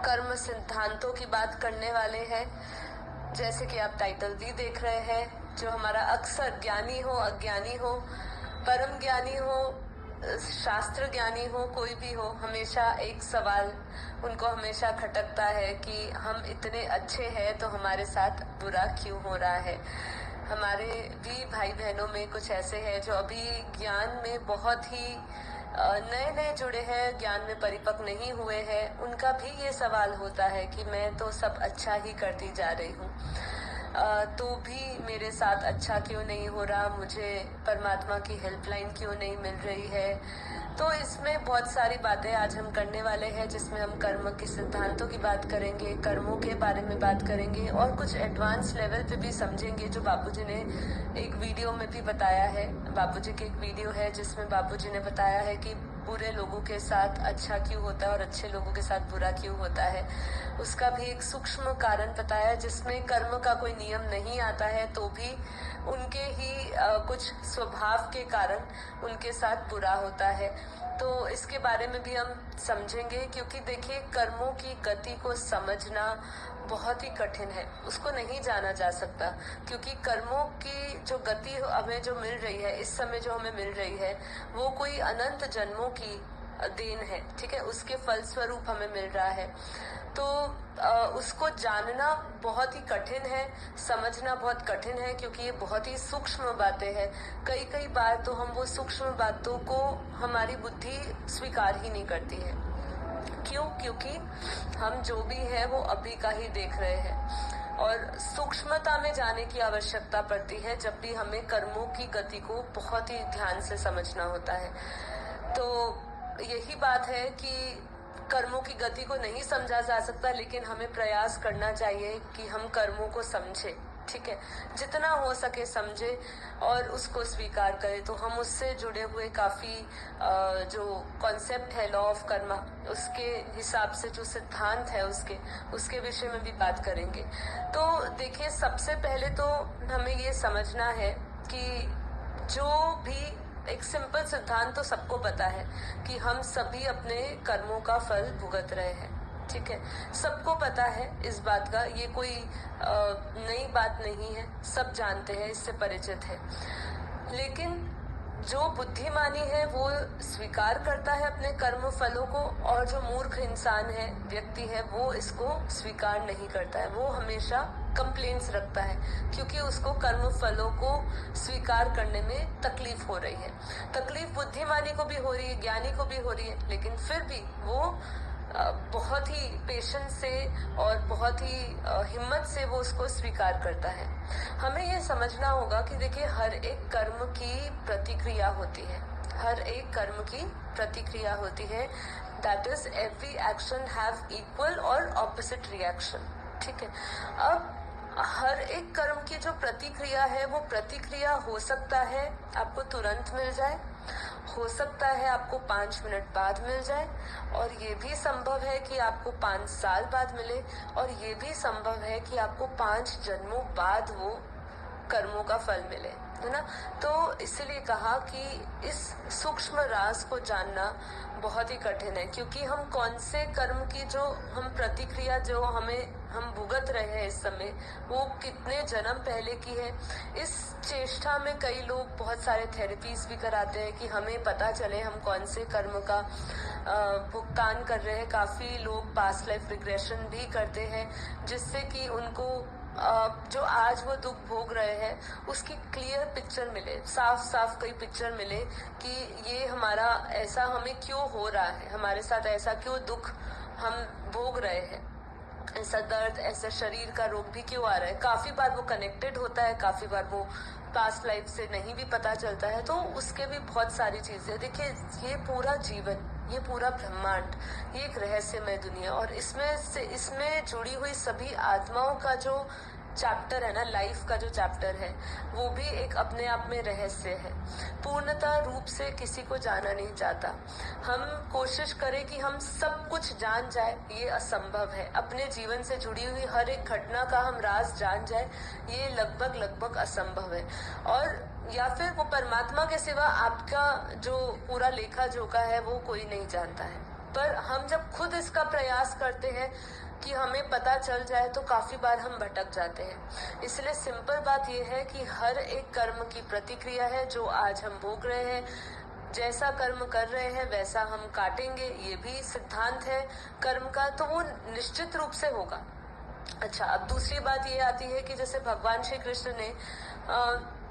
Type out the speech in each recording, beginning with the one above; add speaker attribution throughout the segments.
Speaker 1: कर्म सिद्धांतों की बात करने वाले हैं। जैसे कि आप टाइटल भी देख रहे हैं, जो हमारा अक्सर ज्ञानी हो, अज्ञानी हो, परम ज्ञानी हो, शास्त्र ज्ञानी हो, कोई भी हो, हमेशा एक सवाल उनको हमेशा खटकता है कि हम इतने अच्छे हैं तो हमारे साथ बुरा क्यों हो रहा है। हमारे भी भाई बहनों में कुछ ऐसे हैं जो अभी ज्ञान में बहुत ही नए नए जुड़े हैं, ज्ञान में परिपक्व नहीं हुए हैं। उनका भी ये सवाल होता है कि मैं तो सब अच्छा ही करती जा रही हूँ, तो भी मेरे साथ अच्छा क्यों नहीं हो रहा, मुझे परमात्मा की हेल्पलाइन क्यों नहीं मिल रही है। तो इसमें बहुत सारी बातें आज हम करने वाले हैं, जिसमें हम कर्म के सिद्धांतों की बात करेंगे, कर्मों के बारे में बात करेंगे और कुछ एडवांस लेवल पे भी समझेंगे, जो बापूजी ने एक वीडियो में भी बताया है। बापूजी की एक वीडियो है जिसमें बापूजी ने बताया है कि बुरे लोगों के साथ अच्छा क्यों होता है और अच्छे लोगों के साथ बुरा क्यों होता है। उसका भी एक सूक्ष्म कारण बताया, जिसमें कर्म का कोई नियम नहीं आता है तो भी उनके ही कुछ स्वभाव के कारण उनके साथ बुरा होता है। तो इसके बारे में भी हम समझेंगे, क्योंकि देखिए कर्मों की गति को समझना बहुत ही कठिन है, उसको नहीं जाना जा सकता। क्योंकि कर्मों की जो गति हमें जो मिल रही है इस समय, जो हमें मिल रही है, वो कोई अनंत जन्मों की देन है, ठीक है, उसके फलस्वरूप हमें मिल रहा है। तो उसको जानना बहुत ही कठिन है, समझना बहुत कठिन है, क्योंकि ये बहुत ही सूक्ष्म बातें हैं। कई बार तो हम वो सूक्ष्म बातों को हमारी बुद्धि स्वीकार ही नहीं करती है। क्यों? क्योंकि हम जो भी है वो अभी का ही देख रहे हैं, और सूक्ष्मता में जाने की आवश्यकता पड़ती है जब भी हमें कर्मों की गति को बहुत ही ध्यान से समझना होता है। तो यही बात है कि कर्मों की गति को नहीं समझा जा सकता, लेकिन हमें प्रयास करना चाहिए कि हम कर्मों को समझें, ठीक है, जितना हो सके समझे और उसको स्वीकार करें। तो हम उससे जुड़े हुए काफी जो कॉन्सेप्ट है लॉ ऑफ कर्मा, उसके हिसाब से जो सिद्धांत है उसके विषय में भी बात करेंगे। तो देखिए, सबसे पहले तो हमें ये समझना है कि जो भी एक सिंपल सिद्धांत तो सबको पता है कि हम सभी अपने कर्मों का फल भुगत रहे हैं, ठीक है, सबको पता है इस बात का, ये कोई नई बात नहीं है, सब जानते हैं, इससे परिचित है। लेकिन जो बुद्धिमानी है वो स्वीकार करता है अपने कर्म फलों को, और जो मूर्ख इंसान है, व्यक्ति है, वो इसको स्वीकार नहीं करता है। वो हमेशा कंप्लेंट्स रखता है, क्योंकि उसको कर्म फलों को स्वीकार करने में तकलीफ हो रही है। तकलीफ बुद्धिमानी को भी हो रही है, ज्ञानी को भी हो रही है, लेकिन फिर भी वो बहुत ही पेशेंस से और बहुत ही हिम्मत से वो उसको स्वीकार करता है। हमें ये समझना होगा कि देखिए, हर एक कर्म की प्रतिक्रिया होती है, हर एक कर्म की प्रतिक्रिया होती है। That is every action have equal और ऑपोजिट रिएक्शन, ठीक है। अब हर एक कर्म की जो प्रतिक्रिया है, वो प्रतिक्रिया हो सकता है आपको तुरंत मिल जाए, हो सकता है आपको 5 मिनट बाद मिल जाए, और ये भी संभव है कि आपको 5 साल बाद मिले, और ये भी संभव है कि आपको 5 जन्मों बाद वो कर्मों का फल मिले, है ना। तो इसलिए कहा कि इस सूक्ष्म राज को जानना बहुत ही कठिन है, क्योंकि हम कौन से कर्म की जो हम प्रतिक्रिया जो हम भुगत रहे हैं इस समय, वो कितने जन्म पहले की है। इस चेष्टा में कई लोग बहुत सारे थेरेपीज भी कराते हैं कि हमें पता चले हम कौन से कर्म का भुगतान कर रहे हैं। काफी लोग पास्ट लाइफ रिग्रेशन भी करते हैं, जिससे कि उनको जो आज वो दुख भोग रहे हैं उसकी क्लियर पिक्चर मिले, साफ साफ कोई पिक्चर मिले कि ये हमारा ऐसा हमें क्यों हो रहा है, हमारे साथ ऐसा क्यों दुख हम भोग रहे हैं, ऐसा दर्द, ऐसा शरीर का रोग भी क्यों आ रहा है। काफी बार वो कनेक्टेड होता है, काफी बार वो पास्ट लाइफ से नहीं भी पता चलता है। तो उसके भी बहुत सारी चीजें, देखिए, ये पूरा जीवन, ये पूरा ब्रह्मांड, ये एक रहस्यमय दुनिया, और इसमें जुड़ी हुई सभी आत्माओं का जो चैप्टर है ना, लाइफ का जो चैप्टर है, वो भी एक अपने आप में रहस्य है। पूर्णतः रूप से किसी को जाना नहीं जाता। हम कोशिश करें कि हम सब कुछ जान जाए, ये असंभव है। अपने जीवन से जुड़ी हुई हर एक घटना का हम राज जान जाए, ये लगभग असंभव है। और या फिर वो परमात्मा के सिवा आपका जो पूरा लेखा जोखा है वो कोई नहीं जानता है, पर हम जब खुद इसका प्रयास करते हैं कि हमें पता चल जाए तो काफी बार हम भटक जाते हैं। इसलिए सिंपल बात यह है कि हर एक कर्म की प्रतिक्रिया है जो आज हम भोग रहे हैं। जैसा कर्म कर रहे हैं वैसा हम काटेंगे, ये भी सिद्धांत है कर्म का, तो वो निश्चित रूप से होगा। अच्छा, अब दूसरी बात ये आती है कि जैसे भगवान श्री कृष्ण ने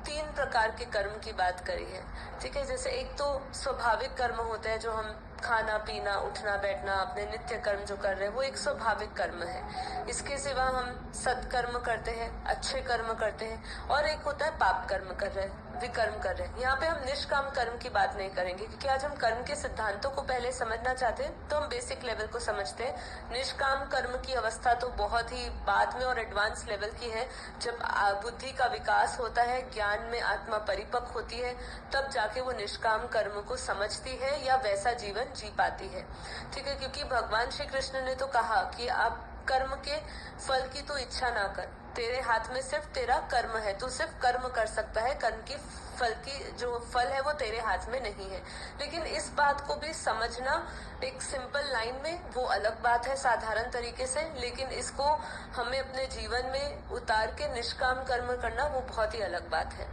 Speaker 1: 3 प्रकार के कर्म की बात करी है। ठीक है, जैसे एक तो स्वाभाविक कर्म होते हैं जो हम खाना पीना उठना बैठना अपने नित्य कर्म जो कर रहे हैं वो एक स्वाभाविक कर्म है। इसके सिवा हम सत्कर्म करते हैं, अच्छे कर्म करते हैं, और एक होता है पाप कर्म कर रहे हैं, विकर्म कर रहे हैं। यहाँ पे हम निष्काम कर्म की बात नहीं करेंगे क्योंकि आज हम कर्म के सिद्धांतों को पहले समझना चाहते हैं, तो हम बेसिक लेवल को समझते हैं। निष्काम कर्म की अवस्था तो बहुत ही बाद में और एडवांस लेवल की है। जब बुद्धि का विकास होता है, ज्ञान में आत्मा परिपक्व होती है, तब जाके वो निष्काम कर्म को समझती है या वैसा जीवन जी पाती है। ठीक है, क्योंकि भगवान श्री कृष्ण ने तो कहा कि आप कर्म के फल की तो इच्छा ना कर, तेरे हाथ में सिर्फ तेरा कर्म है, तू सिर्फ कर्म कर सकता है, कर्म की फल की जो फल है वो तेरे हाथ में नहीं है। लेकिन इस बात को भी समझना एक सिंपल लाइन में वो अलग बात है साधारण तरीके से, लेकिन इसको हमें अपने जीवन में उतार के निष्काम कर्म करना वो बहुत ही अलग बात है।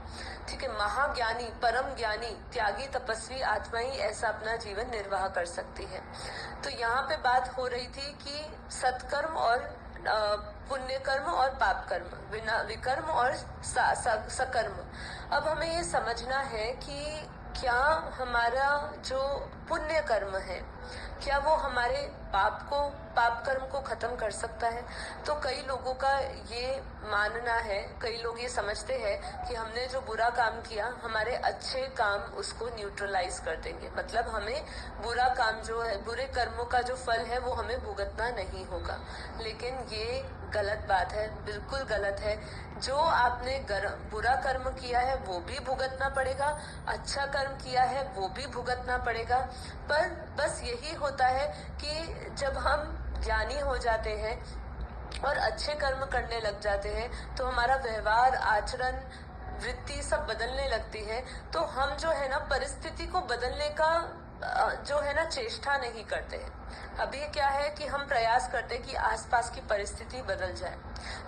Speaker 1: ठीक है, महाज्ञानी परम ज्ञानी त्यागी तपस्वी आत्मा ही ऐसा अपना जीवन निर्वाह कर सकती है। तो यहाँ पे बात हो रही थी कि सत्कर्म और पुण्य कर्म और पाप कर्म, विकर्म और सकर्म। अब हमें ये समझना है कि क्या हमारा जो पुण्य कर्म है क्या वो हमारे पाप कर्म को खत्म कर सकता है? तो कई लोगों का ये मानना है, कई लोग ये समझते हैं कि हमने जो बुरा काम किया हमारे अच्छे काम उसको न्यूट्रलाइज कर देंगे, मतलब हमें बुरा काम जो है, बुरे कर्मों का जो फल है वो हमें भुगतना नहीं होगा। लेकिन ये गलत बात है, बिल्कुल गलत है। जो आपने बुरा कर्म किया है वो भी भुगतना पड़ेगा, अच्छा कर्म किया है वो भी भुगतना पड़ेगा। पर बस यही होता है कि जब हम ज्ञानी हो जाते हैं और अच्छे कर्म करने लग जाते हैं तो हमारा व्यवहार, आचरण, वृत्ति सब बदलने लगती है। तो हम जो है ना परिस्थिति को बदलने का जो है ना चेष्टा नहीं करते हैं। अभी क्या है कि हम प्रयास करते हैं कि आसपास की परिस्थिति बदल जाए,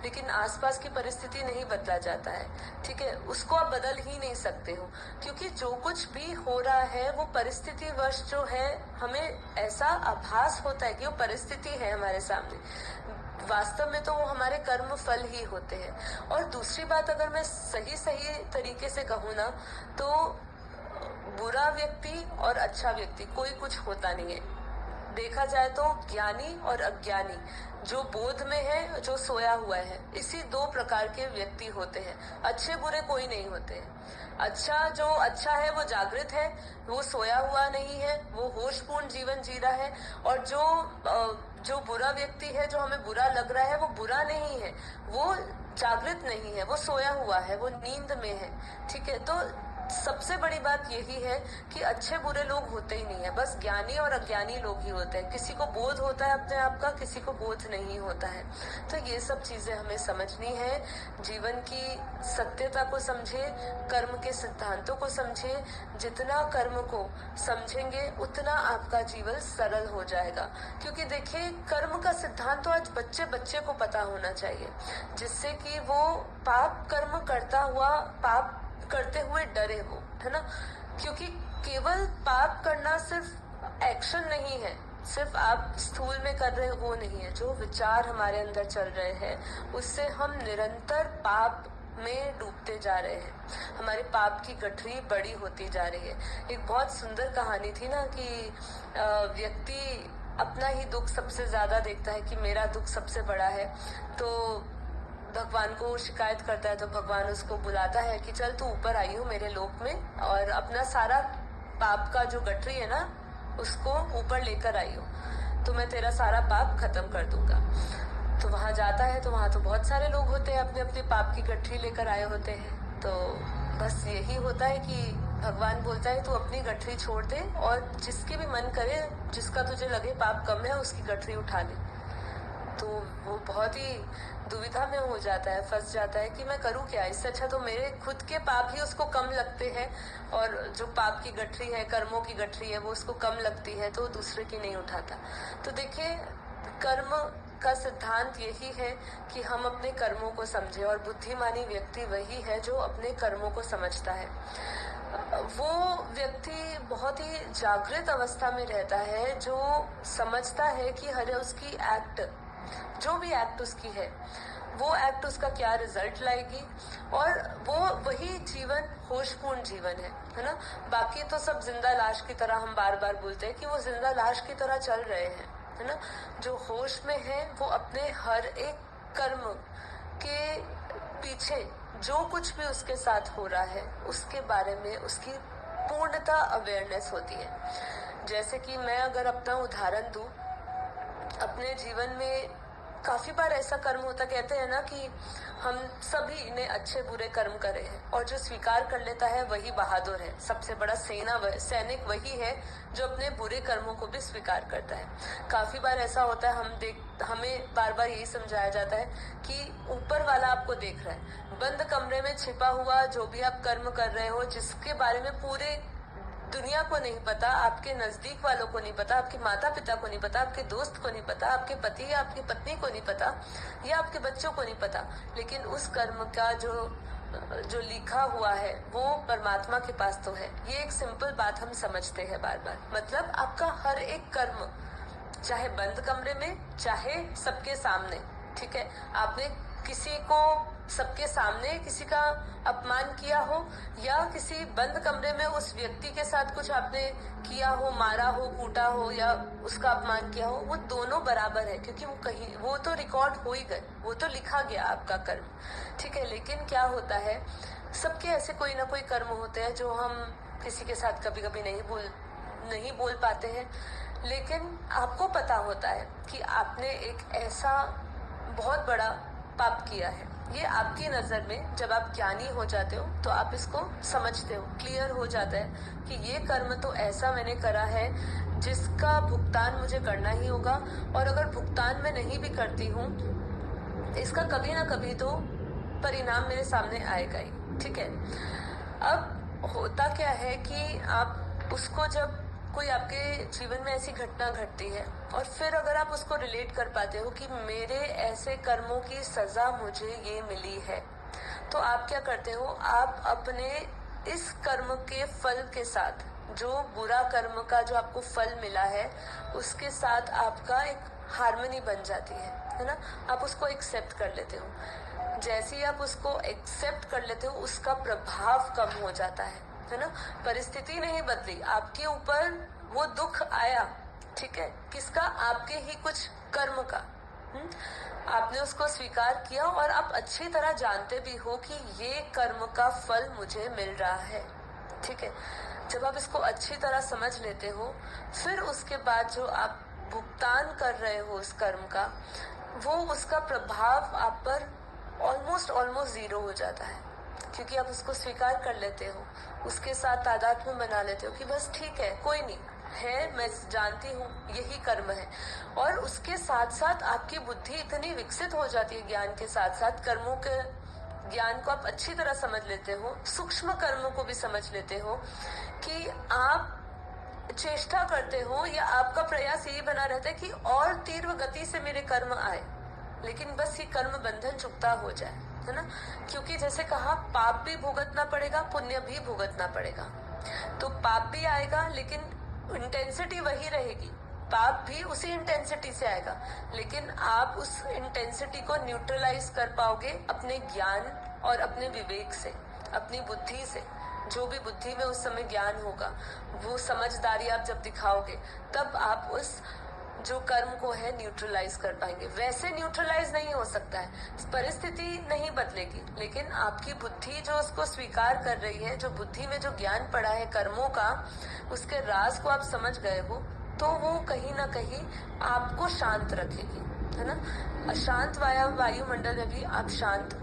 Speaker 1: लेकिन आसपास की परिस्थिति नहीं बदला जाता है। ठीक है, उसको आप बदल ही नहीं सकते हो, क्योंकि जो कुछ भी हो रहा है वो परिस्थिति वश जो है, हमें ऐसा आभास होता है कि वो परिस्थिति है हमारे सामने, वास्तव में तो वो हमारे कर्म फल ही होते हैं। और दूसरी बात, अगर मैं सही तरीके से कहूँ ना, तो बुरा व्यक्ति और अच्छा व्यक्ति कोई कुछ होता नहीं है। देखा जाए तो ज्ञानी और अज्ञानी, जो बोध में है, जो सोया हुआ है, इसी 2 प्रकार के व्यक्ति होते हैं। अच्छे बुरे कोई नहीं होते हैं। जो अच्छा है वो जागृत है, वो सोया हुआ नहीं है, वो होशपूर्ण जीवन जी रहा है। और जो बुरा व्यक्ति है, जो हमें बुरा लग रहा है, वो बुरा नहीं है, वो जागृत नहीं है, वो सोया हुआ है, वो नींद में है। ठीक है, तो सबसे बड़ी बात यही है कि अच्छे बुरे लोग होते ही नहीं है, बस ज्ञानी और अज्ञानी लोग ही होते हैं। किसी को बोध होता है अपने आप का, किसी को बोध नहीं होता है। तो ये सब चीजें हमें समझनी है। जीवन की सत्यता को समझे, कर्म के सिद्धांतों को समझे। जितना कर्म को समझेंगे उतना आपका जीवन सरल हो जाएगा। क्योंकि देखिए, कर्म का सिद्धांत तो आज बच्चे को पता होना चाहिए, जिससे कि वो पाप कर्म करते हुए डरे हो, है ना। क्योंकि केवल पाप करना सिर्फ एक्शन नहीं है, सिर्फ आप स्थूल में कर रहे हो वो नहीं है। जो विचार हमारे अंदर चल रहे हैं उससे हम निरंतर पाप में डूबते जा रहे हैं, हमारे पाप की गठरी बड़ी होती जा रही है। एक बहुत सुंदर कहानी थी ना कि व्यक्ति अपना ही दुख सबसे ज्यादा देखता है कि मेरा दुख सबसे बड़ा है, तो भगवान को शिकायत करता है। तो भगवान उसको बुलाता है कि चल तू ऊपर आई हो मेरे लोक में, और अपना सारा पाप का जो गठरी है ना उसको ऊपर लेकर आई हो, तो मैं तेरा सारा पाप खत्म कर दूंगा। तो वहां जाता है तो वहां तो बहुत सारे लोग होते हैं, अपने अपने पाप की गठरी लेकर आए होते हैं। तो बस यही होता है कि भगवान बोलता है तू अपनी गठरी छोड़ दे और जिसके भी मन करे, जिसका तुझे लगे पाप कम है, उसकी गठरी उठा ले। तो वो बहुत ही दुविधा में हो जाता है, फंस जाता है कि मैं करूँ क्या। इससे अच्छा तो मेरे खुद के पाप ही उसको कम लगते हैं, और जो पाप की गठरी है, कर्मों की गठरी है, वो उसको कम लगती है, तो दूसरे की नहीं उठाता। तो देखिए, कर्म का सिद्धांत यही है कि हम अपने कर्मों को समझें, और बुद्धिमानी व्यक्ति वही है जो अपने कर्मों को समझता है। वो व्यक्ति बहुत ही जागृत अवस्था में रहता है, जो समझता है कि हर उसकी एक्ट, जो भी एक्ट उसकी है, वो एक्ट उसका क्या रिजल्ट लाएगी, और वो वही जीवन होशपूर्ण जीवन है ना। बाकी तो सब जिंदा लाश की तरह, हम बार बार बोलते हैं कि वो जिंदा लाश की तरह चल रहे हैं, है ना। जो होश में है वो अपने हर एक कर्म के पीछे जो कुछ भी उसके साथ हो रहा है उसके बारे में उसकी पूर्णता अवेयरनेस होती है। जैसे कि मैं अगर अपना उदाहरण दूं, अपने जीवन में काफी बार ऐसा कर्म होता, कहते हैं ना कि हम सभी ने अच्छे बुरे कर्म करे हैं, और जो स्वीकार कर लेता है वही बहादुर है। सबसे बड़ा सैनिक वही है जो अपने बुरे कर्मों को भी स्वीकार करता है। काफी बार ऐसा होता है, हमें बार बार यही समझाया जाता है कि ऊपर वाला आपको देख रहा है। बंद कमरे में छिपा हुआ जो भी आप कर्म कर रहे हो, जिसके बारे में पूरे दुनिया को नहीं पता, आपके नजदीक वालों को नहीं पता, आपके माता पिता को नहीं पता, आपके दोस्त को नहीं पता, आपके पति या आपकी पत्नी को नहीं पता, या आपके बच्चों को नहीं पता, लेकिन उस कर्म का जो लिखा हुआ है वो परमात्मा के पास तो है। ये एक सिंपल बात हम समझते हैं बार बार। मतलब आपका हर एक कर्म, चाहे बंद कमरे में, चाहे सबके सामने, ठीक है, आपने किसी को सबके सामने किसी का अपमान किया हो, या किसी बंद कमरे में उस व्यक्ति के साथ कुछ आपने किया हो, मारा हो, कूटा हो, या उसका अपमान किया हो, वो दोनों बराबर है, क्योंकि वो तो रिकॉर्ड हो ही गए, वो तो लिखा गया आपका कर्म, ठीक है। लेकिन क्या होता है, सबके ऐसे कोई ना कोई कर्म होते हैं जो हम किसी के साथ कभी कभी नहीं बोल पाते हैं, लेकिन आपको पता होता है कि आपने एक ऐसा बहुत बड़ा पाप किया है। ये आपकी नजर में, जब आप ज्ञानी हो जाते हो तो आप इसको समझते हो, क्लियर हो जाता है कि ये कर्म तो ऐसा मैंने करा है जिसका भुगतान मुझे करना ही होगा, और अगर भुगतान मैं नहीं भी करती हूँ, इसका कभी ना कभी तो परिणाम मेरे सामने आएगा ही, ठीक है। अब होता क्या है कि आप उसको, जब कोई आपके जीवन में ऐसी घटना घटती है, और फिर अगर आप उसको रिलेट कर पाते हो कि मेरे ऐसे कर्मों की सजा मुझे ये मिली है, तो आप क्या करते हो, आप अपने इस कर्म के फल के साथ, जो बुरा कर्म का जो आपको फल मिला है, उसके साथ आपका एक हार्मनी बन जाती है ना। आप उसको एक्सेप्ट कर लेते हो। जैसे ही आप उसको एक्सेप्ट कर लेते हो, उसका प्रभाव कम हो जाता है ना। परिस्थिति नहीं बदली, आपके ऊपर वो दुख आया, ठीक है, किसका, आपके ही कुछ कर्म का। आपने उसको स्वीकार किया, और आप अच्छी तरह जानते भी हो कि ये कर्म का फल मुझे मिल रहा है, ठीक है। जब आप इसको अच्छी तरह समझ लेते हो, फिर उसके बाद जो आप भुगतान कर रहे हो उस कर्म का, वो उसका प्रभाव आप पर ऑलमोस्ट जीरो हो जाता है, क्योंकि आप उसको स्वीकार कर लेते हो, उसके साथ तादात्म्य बना लेते हो कि बस ठीक है, कोई नहीं है, मैं जानती हूँ यही कर्म है। और उसके साथ साथ आपकी बुद्धि इतनी विकसित हो जाती है, ज्ञान के साथ साथ कर्मों के ज्ञान को आप अच्छी तरह समझ लेते हो, सूक्ष्म कर्मों को भी समझ लेते हो, कि आप चेष्टा करते हो, या आपका प्रयास यही बना रहता है कि और तीव्र गति से मेरे कर्म आए, लेकिन बस ये कर्म बंधन चुकता हो जाए, है ना। क्योंकि जैसे कहा, पाप भी भुगतना पड़ेगा, पुण्य भी भुगतना पड़ेगा। तो पाप भी आएगा, लेकिन इंटेंसिटी वही रहेगी, पाप भी उसी इंटेंसिटी से आएगा, लेकिन आप उस इंटेंसिटी को न्यूट्रलाइज कर पाओगे अपने ज्ञान और अपने विवेक से, अपनी बुद्धि से। जो भी बुद्धि में उस समय ज्ञान होगा, वो समझदारी आप जब दिखाओगे, तब आप उस जो कर्म को है न्यूट्रलाइज कर पाएंगे। वैसे न्यूट्रलाइज नहीं हो सकता है, परिस्थिति नहीं बदलेगी, लेकिन आपकी बुद्धि जो उसको स्वीकार कर रही है, जो बुद्धि में जो ज्ञान पड़ा है कर्मों का, उसके राज को आप समझ गए हो, तो वो कहीं ना कहीं आपको शांत रखेगी, है ना। अशांत वायुमंडल में भी आप शांत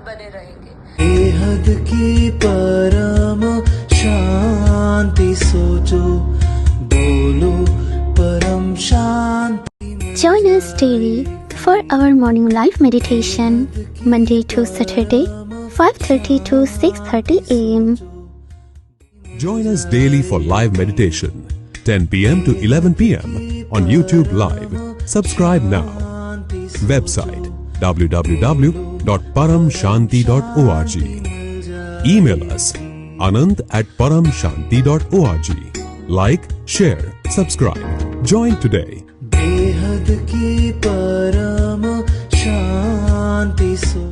Speaker 1: बने रहेंगे।
Speaker 2: बेहद की परम शांति सोचो, बोलो परम शांति।
Speaker 3: Join us daily for our morning live meditation, Monday to Saturday, 5:30 to 6:30 a.m.
Speaker 4: Join us daily for live meditation, 10 p.m. to 11 p.m. on YouTube Live. Subscribe now. Website www.paramshanti.org. Email us anand@paramshanti.org. Like, share, subscribe. Join today.
Speaker 2: बेहद की परम शांति सो